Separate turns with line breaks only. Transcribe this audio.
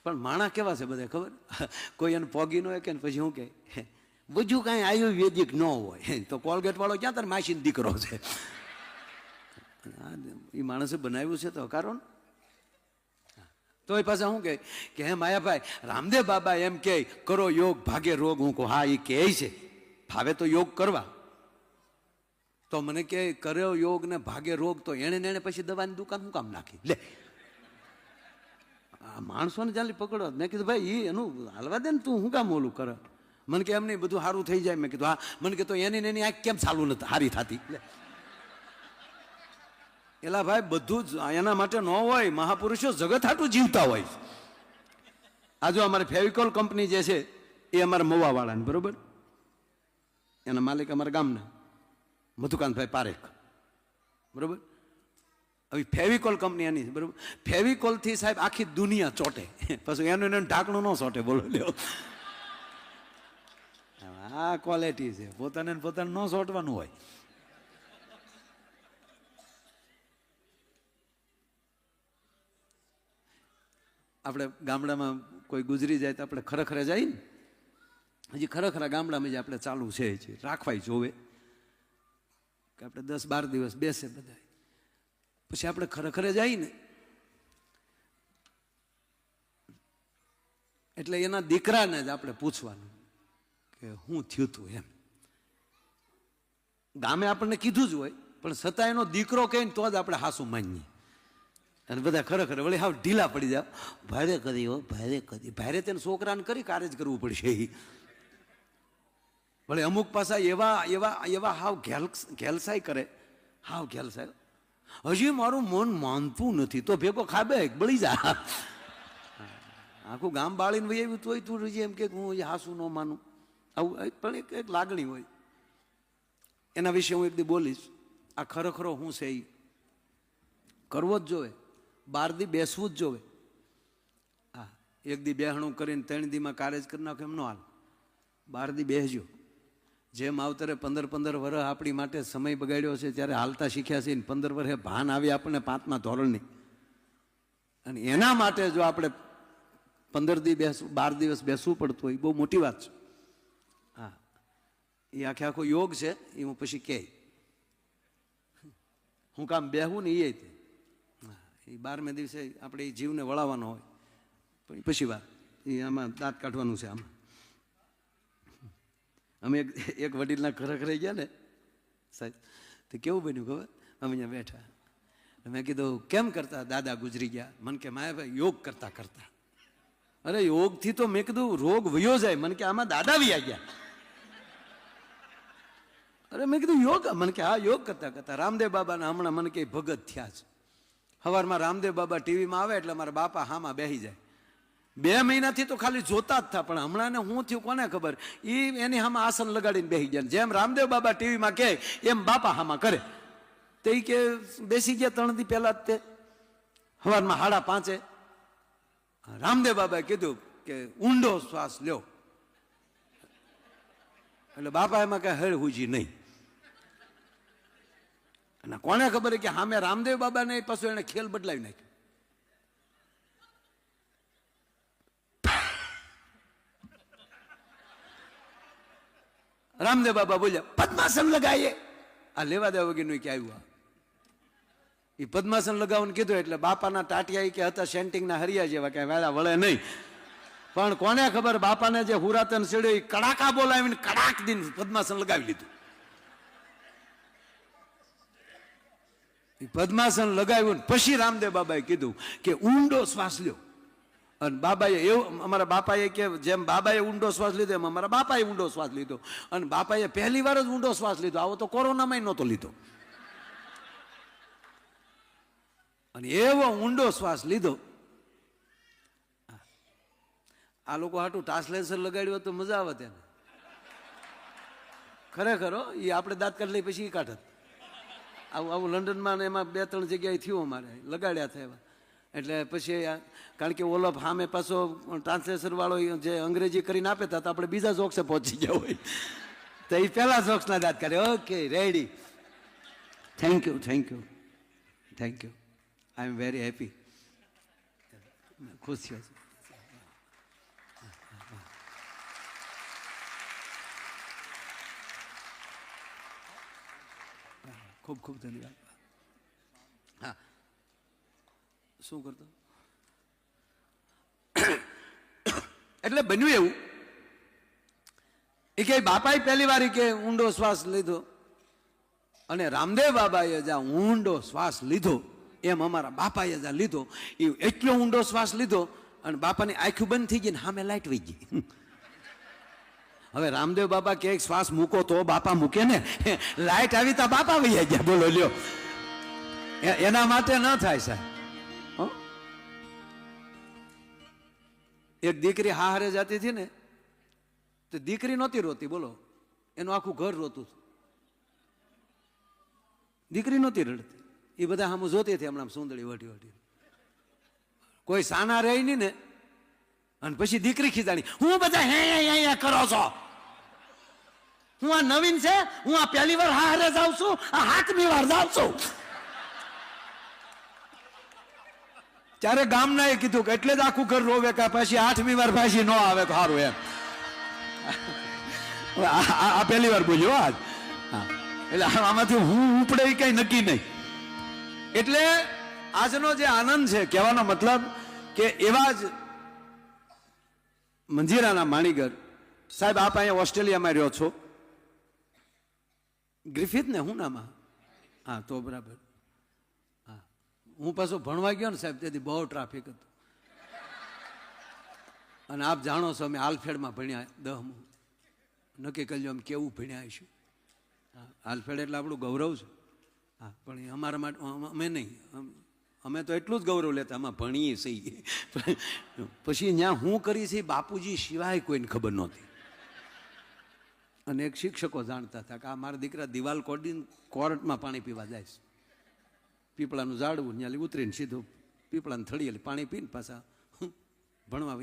પણ માણા કેવા છે બધા ખબર? કોઈ એને પોગી ન હોય કે પછી શું કહે, બધું કાંઈ આયુર્વેદિક ન હોય તો કોલગેટ વાળો ક્યાં તાર માસીનો દીકરો છે? એ માણસે બનાવ્યું છે તો હકારો ને. તો એ પાછા શું કહે કે હે માયાભાઈ, રામદેવ બાબા એમ કહે કરો યોગ ભાગે રોગ. હું કહું હા, એ કહે છે ભાવે તો યોગ કરવા. તો મને કહે કર્યો યોગ ને ભાગે રોગ, તો એને પછી દવાની દુકાન શું કામ નાખી? લે, આ માણસોને ચાલી પકડો. મેં કીધું ભાઈ એનું હાલવા દે ને, તું શું કામ ઓલું કરે? મને કે એમ નહીં, બધું સારું થઈ જાય. મેં કીધું હા. મને કે તો એની આંખ કેમ ચાલુ નથી હારી થતી? એલા ભાઈ, બધું જ એના માટે ન હોય. મહાપુરુષો જગત હાટું જીવતા હોય. આ જો અમારી ફેવિકોલ કંપની જે છે એ અમારા મવાવાળાની, બરોબર, એના માલિક અમારા ગામના મધુકાંતભાઈ પારેખ, બરોબર. હવે ફેવિકોલ કંપની એની, બરોબર. ફેવિકોલથી સાહેબ આખી દુનિયા ચોટે, પછી એનું ઢાંકણું ન ચોટે. બોલો લ્યો, આ ક્વોલિટી છે. પોતાને ન ચોટવાનું હોય. આપણે ગામડામાં કોઈ ગુજરી જાય તો આપણે ખરેખર જાય ને, હજી ખરેખર ગામડામાં જે આપણે ચાલુ છે રાખવાય જોવે કે આપણે 10-12 દિવસ બેસે બધા. પછી આપણે ખરેખર જાય ને એટલે એના દીકરાને જ આપણે પૂછવાનું કે શું થયું તું એમ. ગામે આપણને કીધું જ હોય, પણ છતાં એનો દીકરો કહે ને તો જ આપણે હાસું માનીએ. અને બધા ખરેખર વળી હાવ ઢીલા પડી જાવ. ભારે કરી હો, ભારે કરી. ભારે તેને છોકરાને કરી કારે જ કરવું પડશે. વળી અમુક પાસા એવા હાવ ઘેલસાઈ કરે, હાવ ઘેલસાઈ. હજી મારું મન માનતું નથી તો ભેગો ખાબે બળી જા. આખું ગામ બાળીને વહી આવ્યું તોય તું હજી એમ કે હું હાસું ન માનું. આવું પણ એક લાગણી હોય. એના વિશે હું એક દી બોલીશ. આ ખરેખરો હું છે એ કરવો જ જોવે. 12 દી બેસવું જ જોવે. હા, એક દી બેહણું કરીને 3 દીમાં કાર્ય કરી નાખો એમ ન હાલ. 12 દી બેસજો. જેમ આવતરે 15 વર્ષ આપણી માટે સમય બગાડ્યો છે, ત્યારે હાલતા શીખ્યા છે. 15 વર્ષે ભાન આવી આપણને 5મા ધોરણની. અને એના માટે જો આપણે 15 દી 12 દિવસ બેસવું પડતું હોય, બહુ મોટી વાત છે. હા, એ આખો યોગ છે. એ હું પછી કહે હું કામ બેહવું ને એ 12મે દિવસે આપણે એ જીવને વળાવવાનો હોય. પછી વાત એ આમાં દાંત કાઢવાનું છે. આમાં અમે એક વડીલના ઘરે ગયા ને સાહેબ, તો કેવું બન્યું ખબર? અમે અહીંયા બેઠા. મેં કીધું કેમ કરતા દાદા ગુજરી ગયા? મને કે માયાભાઈ યોગ કરતા કરતા. અરે યોગથી તો મેં કીધું રોગ વયો જાય. મને કે આમાં દાદા વ્યા ગયા. અરે મેં કીધું યોગ? મને કે હા, યોગ કરતા કરતા. રામદેવ બાબાના હમણાં મને કે ભગત થયા છે. સવારમાં રામદેવ બાબા ટીવીમાં આવે એટલે મારા બાપા હામાં બેસી જાય. 2 મહિનાથી તો ખાલી જોતા જ હતા, પણ હમણાં હું થયું કોને ખબર. એની હામાં આસન લગાડીને બેસી ગયા. જેમ રામદેવ બાબા ટીવીમાં કહે એમ બાપા હામાં કરે. તે કે બેસી ગયા 3 દી પહેલા જ. તે સવારમાં 5:30 રામદેવ બાબાએ કીધું કે ઊંડો શ્વાસ લ્યો. એટલે બાપા એમાં કઈ હળ હુજી નહીં. અને કોને ખબર કે સામે રામદેવ બાબા ને પાછું એને ખેલ બદલાવી નાખ્યો. રામદેવ બાબા બોલ્યા પદ્માસન લગાવીએ. આ લેવા દેવા વગરનું કે આવ્યું. એ પદ્માસન લગાવવાનું કીધું એટલે બાપાના ટાટિયા કે હતા સેન્ટિંગના હરિયા જેવા કે વેળા વળે નહીં. પણ કોને ખબર બાપાને જે હુરાતન સીડ્યો એ કડાકા બોલાવીને કડાક દિન પદ્માસન લગાવી લીધું. પદ્માસન લગાવ્યું પછી રામદેવ બાબાએ કીધું કે ઊંડો શ્વાસ લ્યો. અને બાબાએ એવું, અમારા બાપાએ કે જેમ બાબાએ ઊંડો શ્વાસ લીધો એમ અમારા બાપાએ ઊંડો શ્વાસ લીધો. અને બાપાએ પહેલી વાર જ ઊંડો શ્વાસ લીધો. આવો તો કોરોનામાં નહોતો લીધો. અને એવો ઊંડો શ્વાસ લીધો. આ લોકો હાટું ટ્રાન્સલેશન લગાડ્યું તો મજા આવે તેને. ખરેખર એ આપણે દાંત કાઢી લઈ પછી કાઢત. આવું લંડનમાં ને એમાં 2-3 જગ્યાએ થયું અમારે લગાડ્યા થયા. એટલે પછી કારણ કે ઓલો સામે પાછો ટ્રાન્સલેશન વાળો જે અંગ્રેજી કરીને આપે તો આપણે બીજા જોક્સે પહોંચી ગયા હોય તો એ પહેલા જોક્સના દાંત કાઢે. Okay ready, thank you I am very happy. ખુશ થયો છું. ખૂબ ખૂબ ધન્યવાદ. હા, શું કરતો એટલે બન્યું એવું એ કે બાપાએ પહેલી વાર કે ઊંડો શ્વાસ લીધો અને રામદેવ બાબાએ જ્યાં ઊંડો શ્વાસ લીધો એમ અમારા બાપાએ જ્યાં લીધો એ એટલો ઊંડો શ્વાસ લીધો અને બાપાની આંખું બંધ થઈ ગઈ ને સામે લાઈટ વહી ગઈ. હવે રામદેવ બાબા કે શ્વાસ મૂકો તો બાપા મૂકે ને, લાઈટ આવી તો બાપા વહી ગયા. બોલો લ્યો, એના માટે ન થાય સાહેબ. એક દીકરી હારે જતી હતી ને તો દીકરી નહોતી રોતી, બોલો, એનું આખું ઘર રોતું હતું. દીકરી નહોતી રડતી, એ બધા આમ જોતી હતી હમણાં સુંદરી વટી વટી. કોઈ સાના રહી નહીં ને, અને પછી દીકરી ખીજાણી, હું બધા હે કરો છો, હું આ નવીન છે, હું આ પહેલી વાર હારે જાઉં છું, આ 8મી વાર જાઉં છું. ત્યારે ગામના એ કીધું કે એટલે જ આખું ઘર રોવે કે પછી 8મી વાર પાછી ન આવે તો સારું એમ. આ પહેલી વાર બોલ્યો આજ. એટલે આમાંથી હું ઉપડે એ કઈ નક્કી નહીં. એટલે આજનો જે આનંદ છે, કહેવાનો મતલબ કે એવા જ મંજીરાના માણીગર સાહેબ, આપ અહીંયા ઓસ્ટ્રેલિયામાં રહ્યો છો, ગ્રિફિથ ને હું નામાં? હા, તો બરાબર. હા, હું પાછો ભણવા ગયો ને સાહેબ, તેથી બહુ ટ્રાફિક હતું. અને આપ જાણો છો અમે આલ્ફેડમાં ભણ્યા 10મું. નક્કી કરજો અમે કેવું ભણ્યા આવીશું. હા, આલ્ફેડ એટલે આપણું ગૌરવ છે. હા, પણ અમારા માટે અમે નહીં, અમે તો એટલું જ ગૌરવ લેતા, આમાં ભણીએ સહી. પછી ત્યાં હું કરી છે બાપુજી સિવાય કોઈને ખબર નહોતી. અને એક શિક્ષકો જાણતા હતા કે આ મારા દીકરા દિવાલ કોડીને કોર્ટમાં પાણી પીવા જાય છે. પીપળાનું ઝાડવું ત્યાં ઉતરીને સીધું પીપળાને થળીએ પાણી પીને પાછા ભણવા.